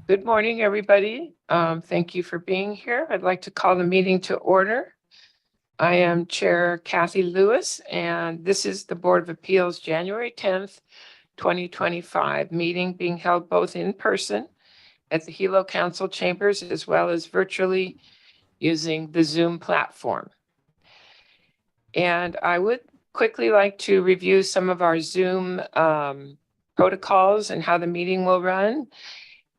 Good morning, everybody. Thank you for being here. I'd like to call the meeting to order. I am Chair Kathy Lewis, and this is the Board of Appeals January 10th, 2025 meeting being held both in person at the Hilo Council chambers as well as virtually using the Zoom platform. And I would quickly like to review some of our Zoom protocols and how the meeting will run.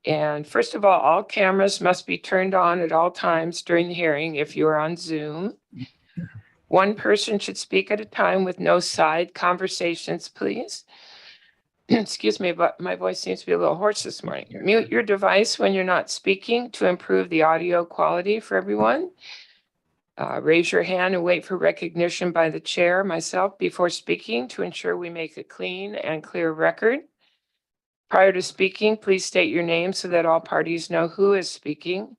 And first of all cameras must be turned on at all times during the hearing if you are on Zoom. One person should speak at a time with no side conversations, please. Excuse me, but my voice seems to be a little hoarse this morning. Mute your device when you're not speaking to improve the audio quality for everyone. Raise your hand and wait for recognition by the chair, myself, before speaking to ensure we make a clean and clear record. Prior to speaking, please state your name so that all parties know who is speaking.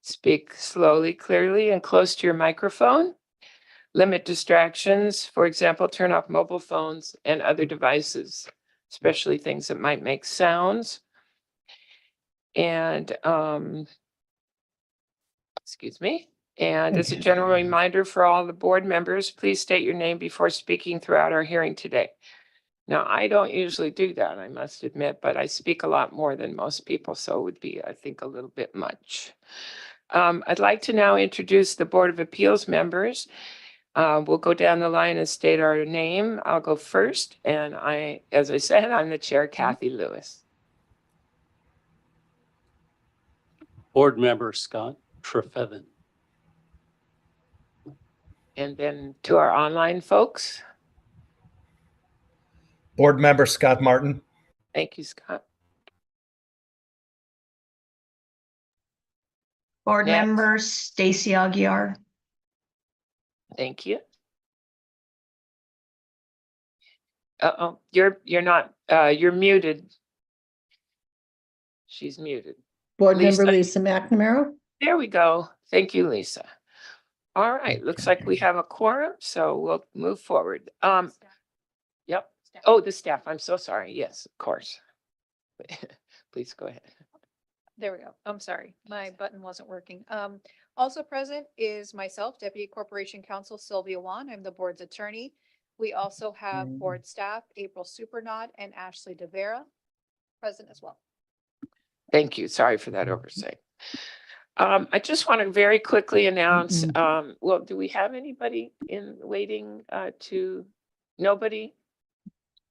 Speak slowly, clearly, and close to your microphone. Limit distractions. For example, turn off mobile phones and other devices, especially things that might make sounds. And, excuse me. And as a general reminder for all the board members, please state your name before speaking throughout our hearing today. Now, I don't usually do that, I must admit, but I speak a lot more than most people, so it would be, I think, a little bit much. I'd like to now introduce the Board of Appeals members. We'll go down the line and state our name. I'll go first, and as I said, I'm the chair, Kathy Lewis. Board member Scott Trefethan. And then to our online folks. Board member Scott Martin. Thank you, Scott. Board Next. member Stacy Aguiar. Thank you. Uh-oh, you're not, you're muted. She's muted. Board member Lisa McNamara. There we go. Thank you, Lisa. All right, looks like we have a quorum, so we'll move forward. Yep. Oh, the staff. I'm so sorry. Yes, of course. Please go ahead. There we go. I'm sorry. My button wasn't working. Also present is myself, Deputy Corporation Counsel Sylvia Wan. I'm the board's attorney. We also have board staff, April Supernod and Ashley DeVera present as well. Thank you. Sorry for that oversight. I just want to very quickly announce, well, do we have anybody in waiting to, nobody?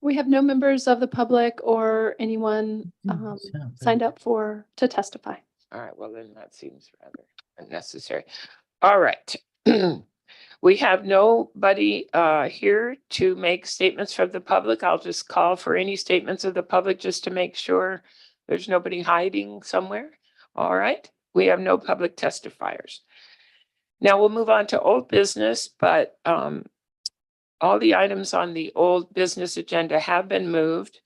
We have no members of the public or anyone signed up to testify. All right, well, then that seems rather unnecessary. All right. We have nobody here to make statements from the public. I'll just call for any statements of the public just to make sure there's nobody hiding somewhere. All right, we have no public testifiers. Now we'll move on to old business, but all the items on the old business agenda have been moved.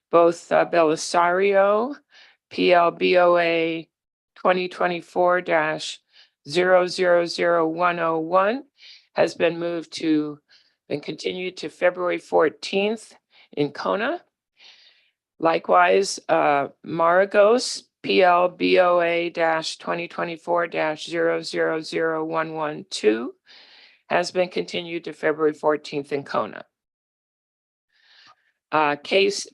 Both Belisario, PLBOA 2024-000101 has been moved to and continued to February 14th in Kona. Likewise, Maragos, PLBOA 2024-000112 has been continued to February 14th in Kona. The case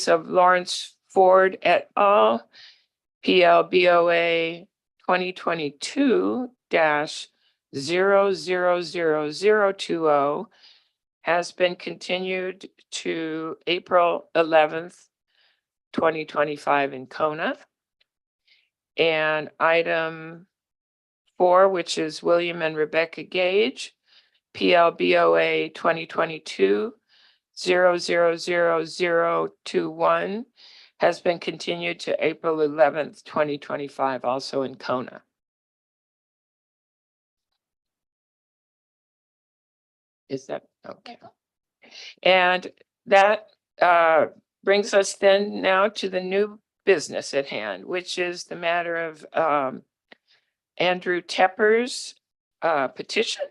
of Lawrence Ford et al., PLBOA 2022-000020 has been continued to April 11th, 2025 in Kona. And item 4, which is William and Rebecca Gage, PLBOA 2022-000021 has been continued to April 11th, 2025, also in Kona. Is that okay? And that brings us then now to the new business at hand, which is the matter of Andrew Tepper's petition.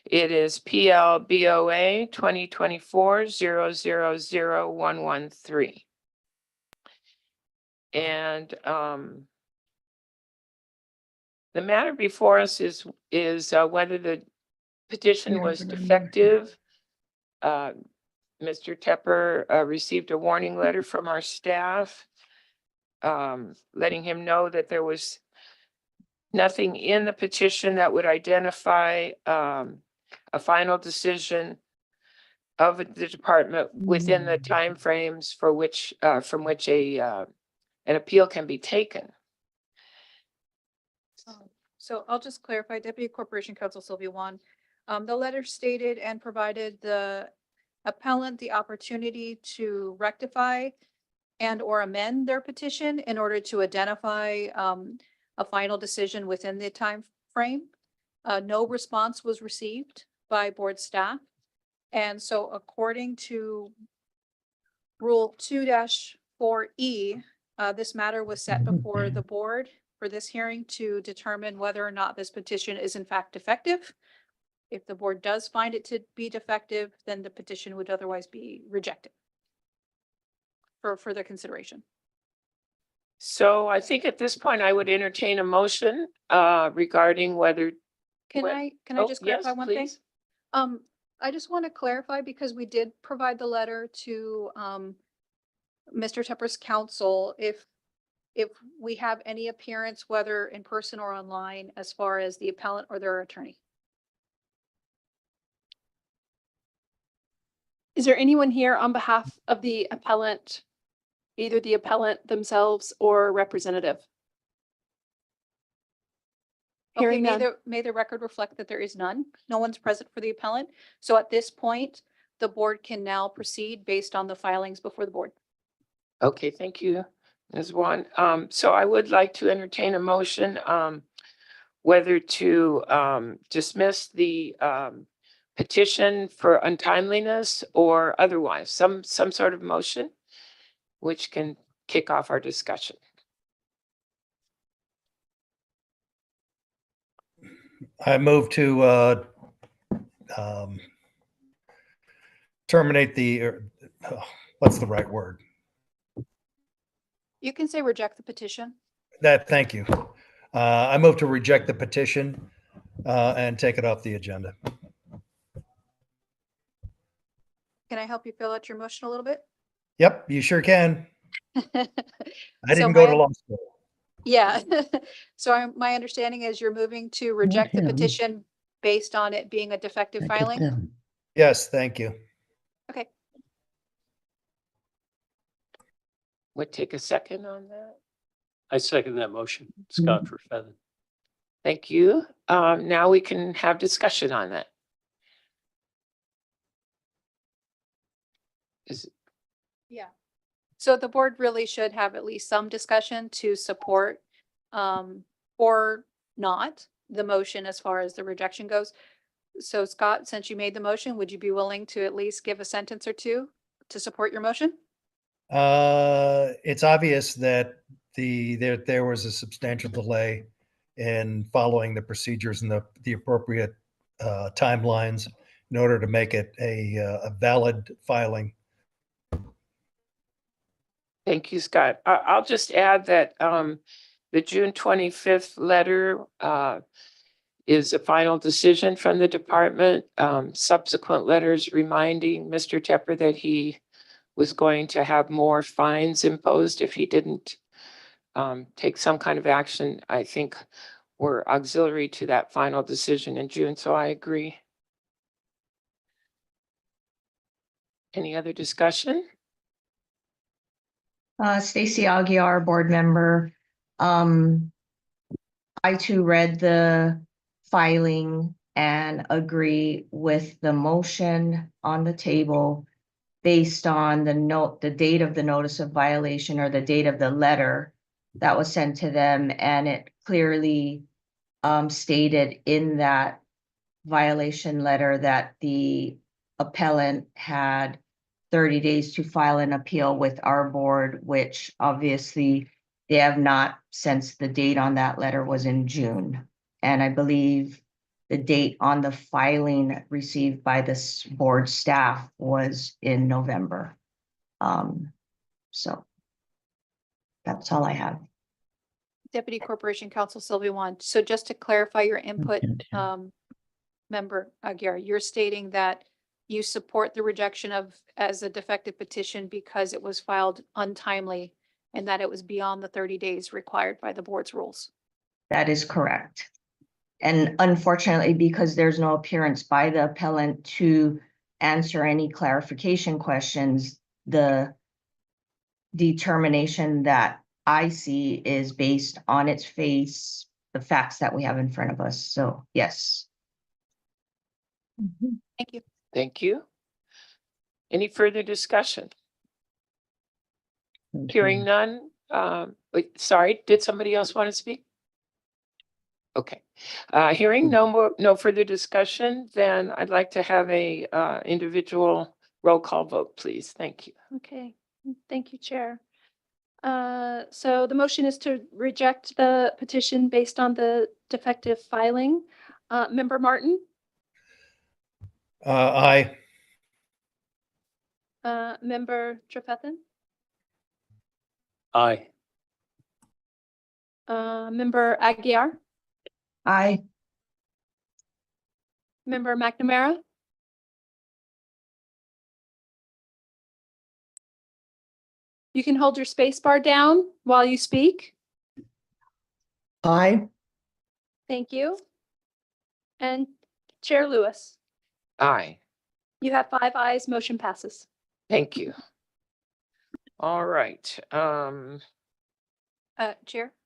It is PLBOA 2024-000113. And the matter before us is whether the petition was defective. Mr. Tepper received a warning letter from our staff, letting him know that there was nothing in the petition that would identify a final decision of the department within the timeframes for which from which an appeal can be taken. So I'll just clarify, Deputy Corporation Counsel Sylvia Wan. The letter stated and provided the appellant the opportunity to rectify and or amend their petition in order to identify a final decision within the time frame. No response was received by board staff. And so according to Rule 2-4E, this matter was set before the board for this hearing to determine whether or not this petition is in fact defective. If the board does find it to be defective, then the petition would otherwise be rejected for further consideration. So I think at this point I would entertain a motion regarding whether. Can What- I Oh, just yes, clarify one thing? please. I just want to clarify because we did provide the letter to Mr. Tepper's counsel if we have any appearance, whether in person or online, as far as the appellant or their attorney. Is there anyone here on behalf of the appellant, either the appellant themselves or representative? Okay, Hearing none. may the record reflect that there is none. No one's present for the appellant. So at this point, the board can now proceed based on the filings before the board. Okay, thank you, Ms. Wan. So I would like to entertain a motion whether to dismiss the petition for untimeliness or otherwise, some sort of motion which can kick off our discussion. I move to terminate what's the right word? You can say reject the petition. Thank you. I move to reject the petition and take it off the agenda. Can I help you fill out your motion a little bit? Yep, you sure can. I So didn't go to my- law school. Yeah. So my understanding is you're moving to reject the him. petition based on it being a defective filing? Yes, thank you. Okay. Would take a second on that. I second that motion. Scott Trefethan. Thank you. Now we can have discussion on that. Yeah. So the board really should have at least some discussion to support or not the motion as far as the rejection goes. So Scott, since you made the motion, would you be willing to at least give a sentence or two to support your motion? It's obvious that there was a substantial delay in following the procedures and the appropriate timelines in order to make it a valid filing. Thank you, Scott. I'll just add that the June 25th letter is a final decision from the department. Subsequent letters reminding Mr. Tepper that he was going to have more fines imposed if he didn't take some kind of action, I think were auxiliary to that final decision in June. So I agree. Any other discussion? Stacy Aguiar, board member. I too read the filing and agree with the motion on the table based on the date of the notice of violation or the date of the letter that was sent to them. And it clearly stated in that violation letter that the appellant had 30 days to file an appeal with our board, which obviously they have not, since the date on that letter was in June. And I believe the date on the filing received by this board staff was in November. So That's all I have. Deputy Corporation Counsel Sylvia Wan. So just to clarify your input, Member Aguirre, you're stating that you support the rejection of as a defective petition because it was filed untimely and that it was beyond the 30 days required by the board's rules. That is correct. And unfortunately, because there's no appearance by the appellant to answer any clarification questions, the determination that I see is based on its face, the facts that we have in front of us. So, yes. Thank you. Thank you. Any further discussion? Hearing none. Wait, sorry, did somebody else want to speak? Okay, hearing no further discussion, then I'd like to have a individual roll call vote, please. Thank you. Okay, thank you, Chair. So the motion is to reject the petition based on the defective filing. Member Martin, Aye. Member Trefethan, Aye. Member Aguiar, Aye. Member McNamara, you can hold your space bar down while you speak. Aye. Thank you. And Chair Lewis, Aye, you have 5 ayes, motion passes. thank you. All right, Chair, if I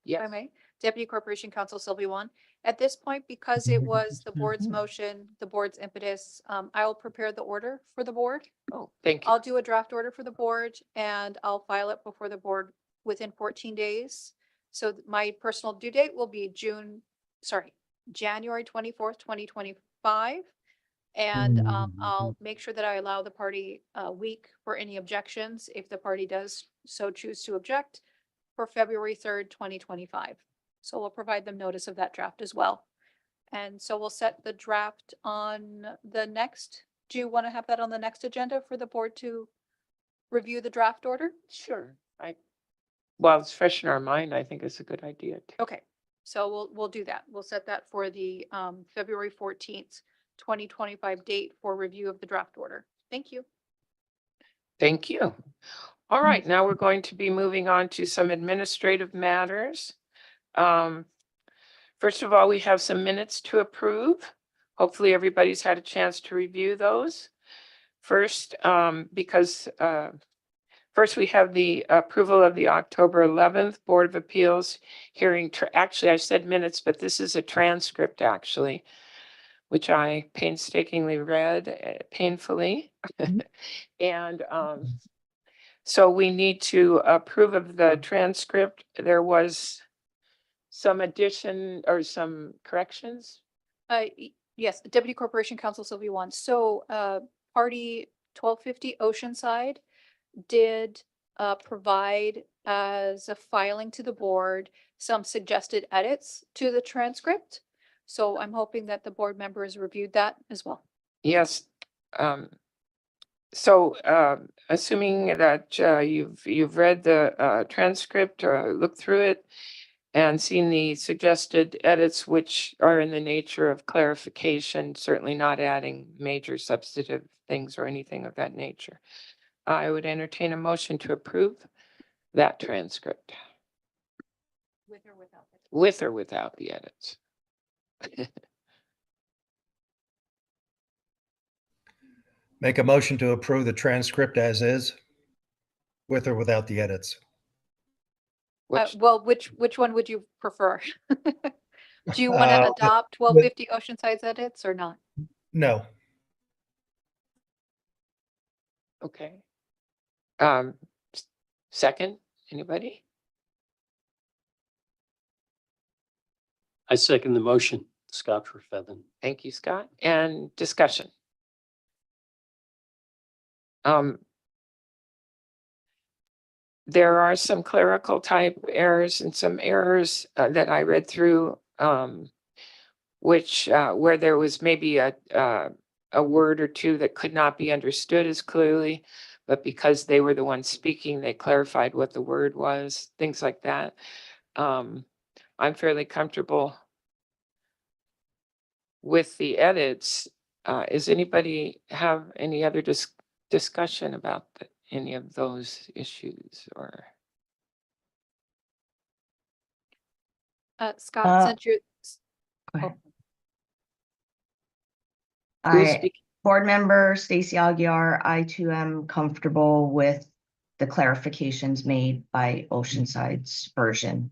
yes, may, Deputy Corporation Counsel Sylvia Wan. At this point, because it was the board's motion, the board's impetus, I will prepare the order for the board. oh, thank you. I'll do a draft order for the board and I'll file it before the board within 14 days. So my personal due date will be January 24th, 2025. And I'll make sure that I allow the party a week for any objections if the party does so choose to object for February 3rd, 2025. So we'll provide them notice of that draft as well. And so we'll set the draft on the next, do you want to have that on the next agenda for the board to review the draft order? Sure, well, it's fresh in our mind. I think it's a good idea. Too. Okay, so we'll do that. We'll set that for the February 14th, 2025 date for review of the draft order. Thank you. Thank you. All right, now we're going to be moving on to some administrative matters. First of all, we have some minutes to approve. Hopefully everybody's had a chance to review those. First, first we have the approval of the October 11th Board of Appeals hearing. Actually, I said minutes, but this is a transcript actually, which I painstakingly read painfully. And so we need to approve of the transcript. There was some addition or some corrections. Yes, Deputy Corporation Counsel Sylvia Wan. So party 1250 Oceanside did provide as a filing to the board some suggested edits to the transcript. So I'm hoping that the board members reviewed that as well. Yes. So assuming that you've read the transcript or looked through it and seen the suggested edits, which are in the nature of clarification, certainly not adding major substantive things or anything of that nature, I would entertain a motion to approve that transcript. With or without it. With or without the edits. Make a motion to approve the transcript as is, with or without the edits. Well, which one would you prefer? Do you want to adopt 1250 Oceanside's edits or not? No. Okay. Second, anybody? I second the motion. Scott Trefethan. Thank you, Scott. And discussion. There are some clerical type errors and some errors that I read through, which where there was maybe a word or two that could not be understood as clearly, but because they were the ones speaking, they clarified what the word was, things like that. I'm fairly comfortable with the edits. Is anybody have any other discussion about any of those issues or? Scott, Uh, since you're, Go ahead. Who's I, speaking? Board Member Stacy Aguiar, I too am comfortable with the clarifications made by Oceanside's version.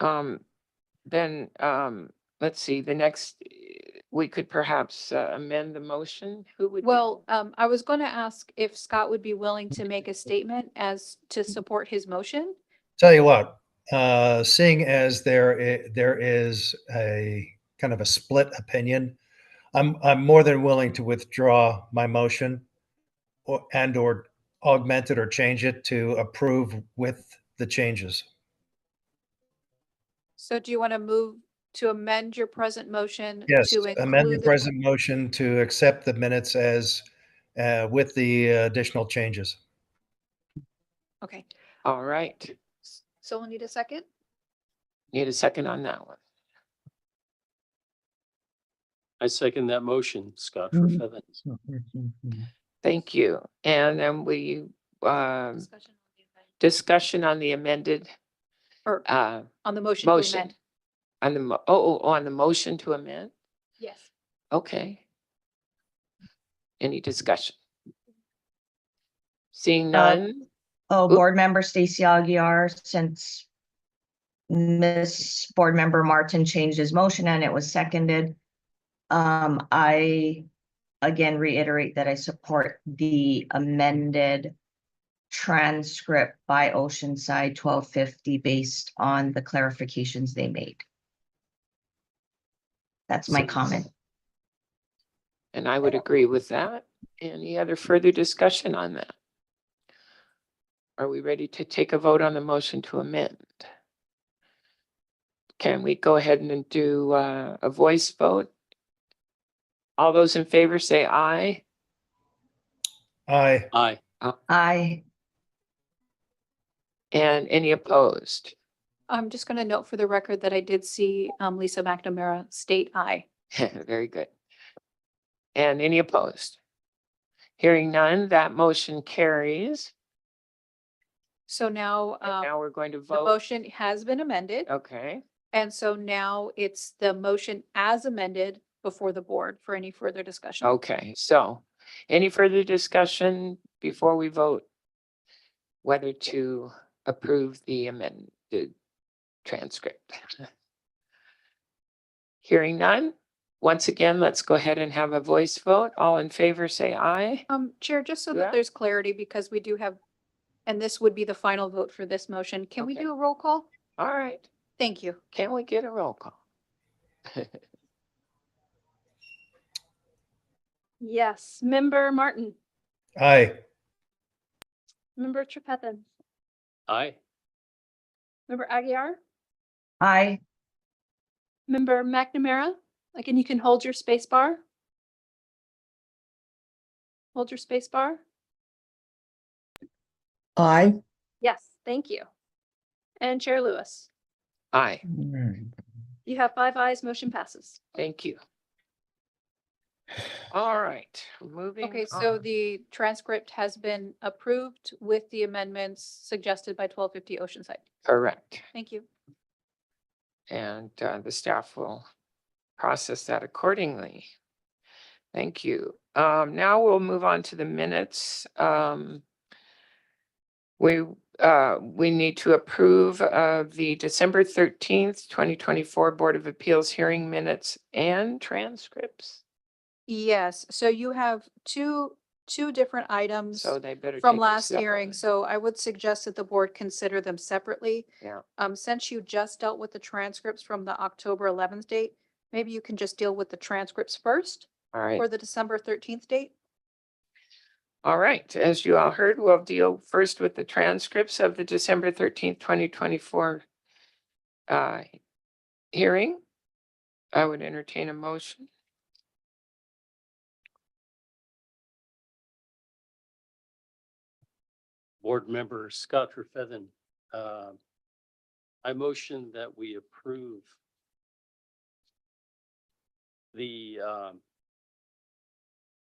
Then, let's see, the next, we could perhaps amend the motion. Who would? well, I was going to ask if Scott would be willing to make a statement as to support his motion. Tell you what, seeing as there is a kind of a split opinion, I'm more than willing to withdraw my motion or augment it or change it to approve with the changes. So do you want to move to amend your present motion Yes, to amend the include present motion to accept the minutes as with the additional changes. Okay, All right. so we'll need a second. Need a second on that one. I second that motion, Scott Verfeather. Thank you. And then discussion on the amended, Or on the motion to motion. amend. On the, on the motion to amend? Yes. Okay. Any discussion? Seeing none? Oop. Board Member Stacy Aguiar, since Miss Board Member Martin changed his motion and it was seconded, I again reiterate that I support the amended transcript by Oceanside 1250 based on the clarifications they made. That's my comment. And I would agree with that. Any other further discussion on that? Are we ready to take a vote on the motion to amend? Can we go ahead and do a voice vote? All those in favor say aye. Aye. Aye. Aye. And any opposed? I'm just going to note for the record that I did see Lisa McNamara state aye. Very good. And any opposed? Hearing none, that motion carries. So now And now we're going to the vote. motion has been amended. Okay. And so now it's the motion as amended before the board for any further discussion. Okay, so any further discussion before we vote whether to approve the amended transcript? Hearing none. Once again, let's go ahead and have a voice vote. All in favor, say aye. Chair, just so Yeah. that there's clarity, because we do have, and this would be the final vote for this motion. Can we Okay. do a roll call? All right. Thank you. Can we get a roll call? Yes, Member Martin, Aye. Member Trefethan, Aye. Member Aguiar, Aye. Member McNamara, like, and you can hold your space bar. Hold your space bar. Aye. Yes, thank you. And Chair Lewis, Aye, you have 5 ayes, motion passes. thank you. All right, moving. Okay, so on. the transcript has been approved with the amendments suggested by 1250 Oceanside. Correct. Thank you. And the staff will process that accordingly. Thank you. Now we'll move on to the minutes. We need to approve of the December 13th, 2024 Board of Appeals hearing minutes and transcripts. Yes, so you have two different items So they better. from take it last hearing, separately. so I would suggest that the board consider them separately. Yeah. Since you just dealt with the transcripts from the October 11th date, maybe you can just deal with the transcripts first All right. for the December 13th date. All right. As you all heard, we'll deal first with the transcripts of the December 13th, 2024 hearing. I would entertain a motion. Board Member Scott Trefethan. I motion that we approve the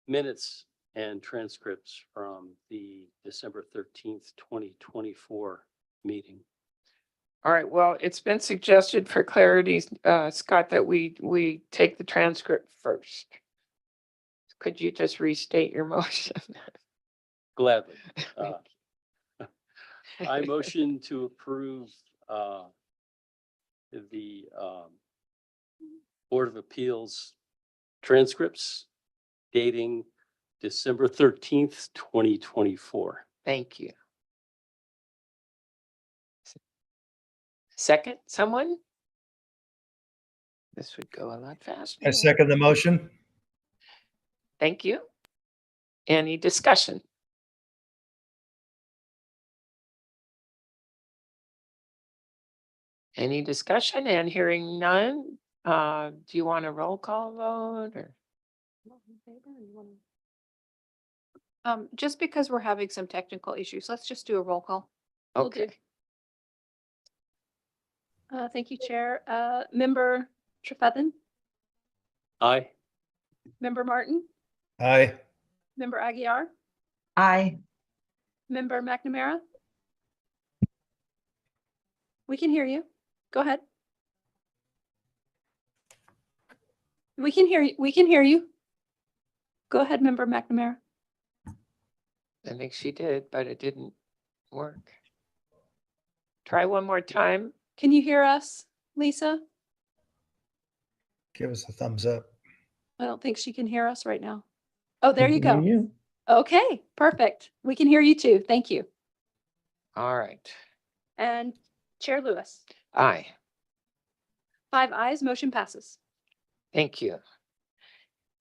minutes and transcripts from the December 13th, 2024 meeting. All right, well, it's been suggested for clarity, Scott, that we take the transcript first. Could you just restate your motion? Gladly. Thank I motion to approve the Board of Appeals transcripts dating December 13th, 2024. Thank you. Second, someone? This would go a lot faster. I second the motion. Thank you. Any discussion? Any discussion? And hearing none, do you want a roll call vote or? Just because we're having some technical issues, let's just do a roll call. Will do. Okay, Thank you, Chair. Member Trefethan, Aye. Member Martin, Aye. Member Aguiar, Aye. Member McNamara. We can hear you. Go ahead. We can hear you. We can hear you. Go ahead, Member McNamara. I think she did, but it didn't work. Try one more time. Can you hear us, Lisa? Give us a thumbs up. I don't think she can hear us right now. Oh, there We you can go. hear you. Okay, perfect. We can hear you too. Thank you. All right. And Chair Lewis, Aye, 5 ayes, motion passes. thank you.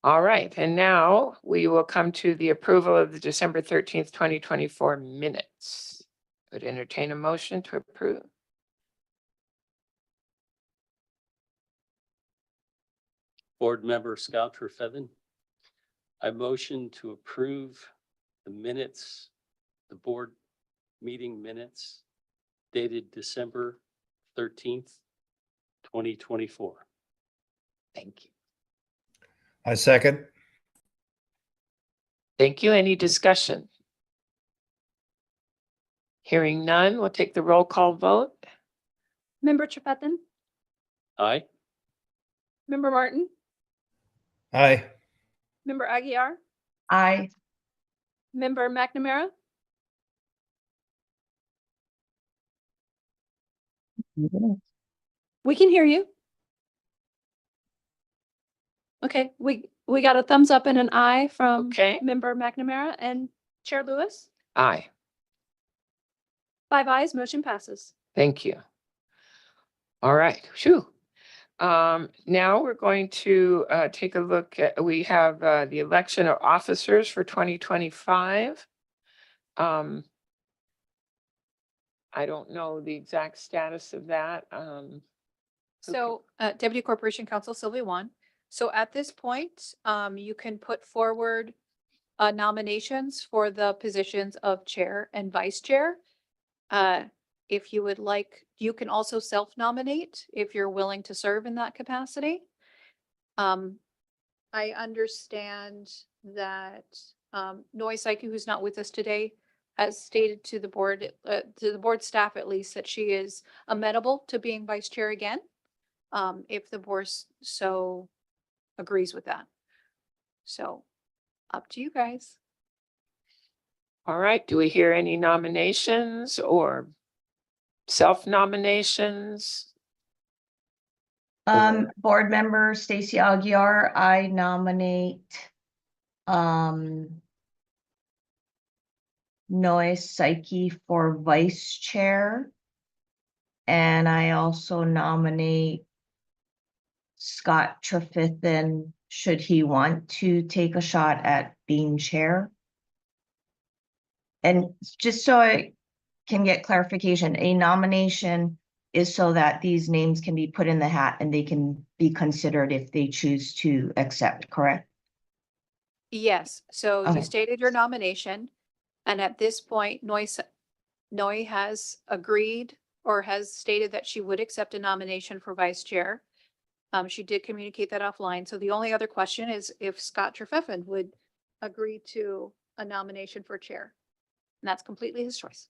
All right, and now we will come to the approval of the December 13th, 2024 minutes. Would entertain a motion to approve. Board Member Scott Trefethan. I motion to approve the minutes, the board meeting minutes dated December 13th, 2024. Thank you. I second. Thank you. Any discussion? Hearing none, we'll take the roll call vote. Member Trefethan, Aye. Member Martin, Aye. Member Aguiar, Aye. Member McNamara, we can hear you. Okay, we got a thumbs up and an eye from Okay. Member McNamara and Chair Lewis. Aye, 5 ayes, motion passes. thank you. All right, phew. Now we're going to take a look at, we have the election of officers for 2025. I don't know the exact status of that. So Deputy Corporation Counsel Sylvia Wan. So at this point, you can put forward nominations for the positions of chair and vice chair. If you would like, you can also self-nominate if you're willing to serve in that capacity. I understand that Noi Saiki, who's not with us today, has stated to the board staff at least, that she is amenable to being vice chair again, if the board so agrees with that. So up to you guys. All right, do we hear any nominations or self-nominations? Board member Stacy Aguiar, I nominate Noi Saiki for vice chair. And I also nominate Scott Trefethan, should he want to take a shot at being chair. And just so I can get clarification, a nomination is so that these names can be put in the hat and they can be considered if they choose to accept, correct? Yes, so Okay. you stated your nomination, and at this point, Noi has agreed or has stated that she would accept a nomination for vice chair. She did communicate that offline. So the only other question is if Scott Trefethan would agree to a nomination for chair. And that's completely his choice.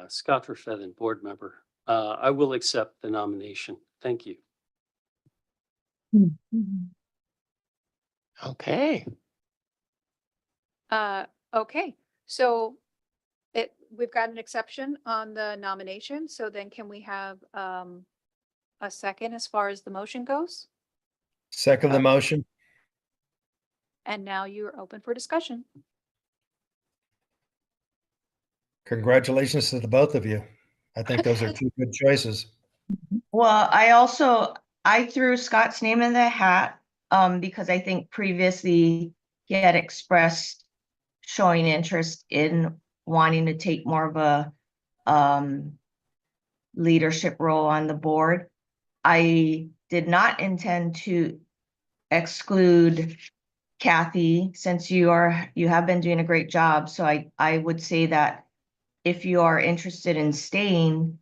Scott Trefethan, board member. I will accept the nomination. Thank you. Okay. Okay, so we've got an exception on the nomination. So then can we have a second as far as the motion goes? Second the motion. And now you're open for discussion. Congratulations to the both of you. I think those are two good choices. Well, I threw Scott's name in the hat, because I think previously he had expressed showing interest in wanting to take more of a, leadership role on the board. I did not intend to exclude Kathy, since you have been doing a great job. So I would say that if you are interested in staying,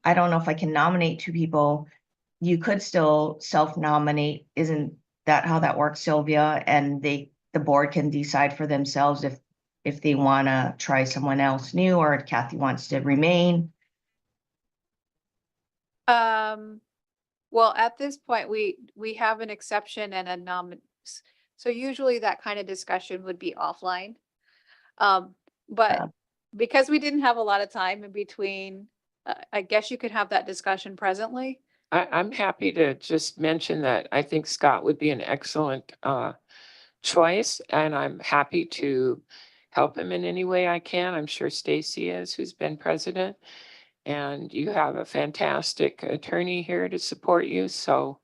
I don't know if I can nominate two people. You could still self-nominate. Isn't that how that works, Sylvia? And the board can decide for themselves if they want to try someone else new or if Kathy wants to remain. Well, at this point, we have an exception and a so usually that kind of discussion would be offline. Yeah. But because we didn't have a lot of time in between, I guess you could have that discussion presently. I'm happy to just mention that I think Scott would be an excellent choice, and I'm happy to help him in any way I can. I'm sure Stacy is, who's been president, and you have a fantastic attorney here to support you. So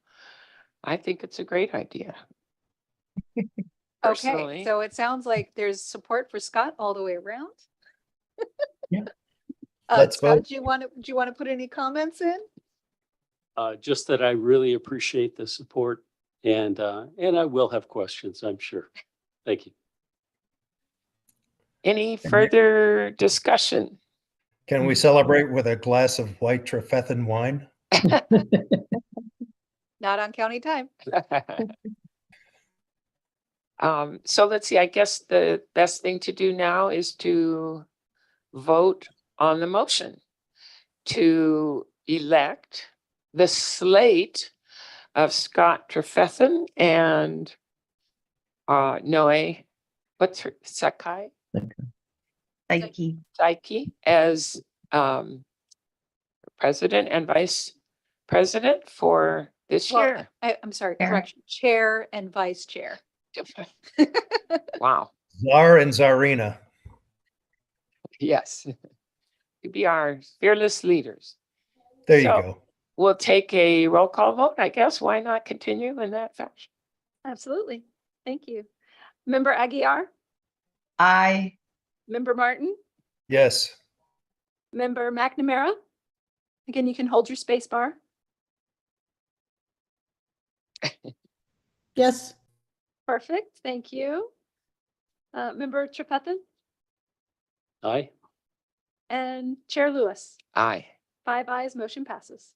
I think it's a great idea. Okay, Personally. so it sounds like there's support for Scott all the way around. Yeah. Let's Scott, vote. do you want to put any comments in? Just that I really appreciate the support and I will have questions, I'm sure. Thank you. Any further discussion? Can we celebrate with a glass of white Trefethan wine? Not on county time. So let's see, I guess the best thing to do now is to vote on the motion to elect the slate of Scott Trefethan and Noe, what's her, Sakai, Psyche. Psyche as president and vice president for this Well, year. I'm sorry, Chair. correction, chair and vice chair. Wow, Czar and Czarina. yes. You be our fearless leaders. There you So, go. We'll take a roll call vote, I guess. Why not continue in that fashion? Absolutely. Thank you. Member Aguiar, I Member Martin, Yes. Member McNamara. Again, you can hold your space bar. Yes, Perfect. Thank you. Member Trefethan Aye. and Chair Lewis. Aye. 5 ayes, motion passes.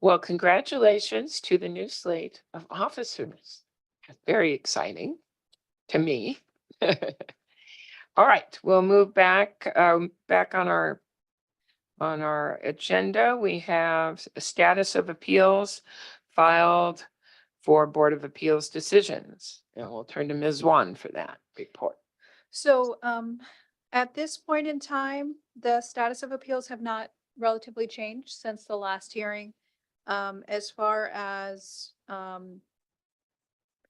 Well, congratulations to the new slate of officers. Very exciting to me. All right, we'll move back on our agenda. We have a status of appeals filed for Board of Appeals decisions. And we'll turn to Ms. Wan for that report. So at this point in time, the status of appeals have not relatively changed since the last hearing. As far as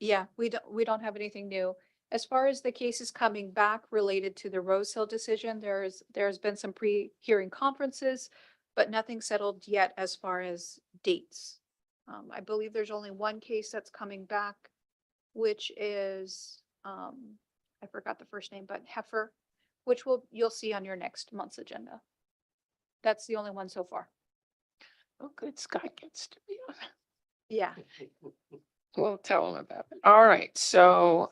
yeah, we don't have anything new. As far as the cases coming back related to the Rose Hill decision, there's been some pre-hearing conferences, but nothing settled yet as far as dates. I believe there's only one case that's coming back, which is I forgot the first name, but Heifer, which you'll see on your next month's agenda. That's the only one so far. Oh, good. Scott gets to be on. Yeah. We'll tell them about it. All right, so,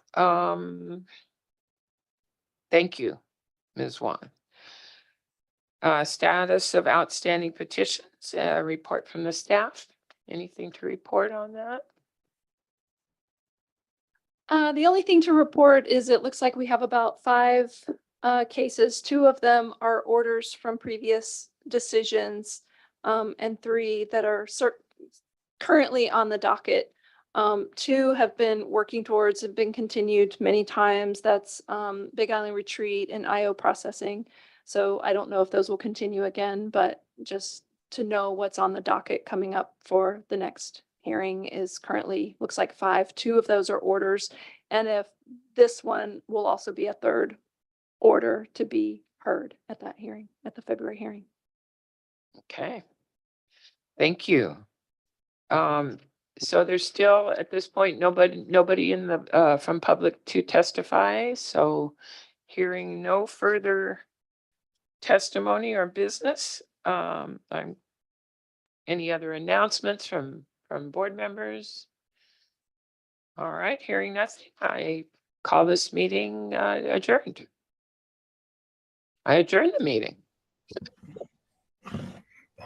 thank you, Ms. Wan. Status of outstanding petitions, report from the staff. Anything to report on that? The only thing to report is it looks like we have about 5 cases. 2 of them are orders from previous decisions, and 3 that are currently on the docket. 2 have been working towards, have been continued many times. That's Big Island Retreat and IO processing. So I don't know if those will continue again, but just to know what's on the docket coming up for the next hearing is currently, looks like 5. 2 of those are orders. And if this one will also be a third order to be heard at that hearing, at the February hearing. Okay. Thank you. So there's still, at this point, nobody in the, from public to testify. So hearing no further testimony or business, any other announcements from board members? All right, hearing nothing, I call this meeting adjourned. I adjourn the meeting.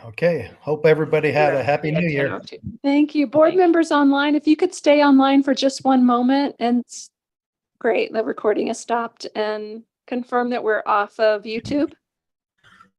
Okay, hope everybody had a happy new year. Thank you. Board Thank you. members online, if you could stay online for just one moment and great, the recording is stopped, and confirm that we're off of YouTube.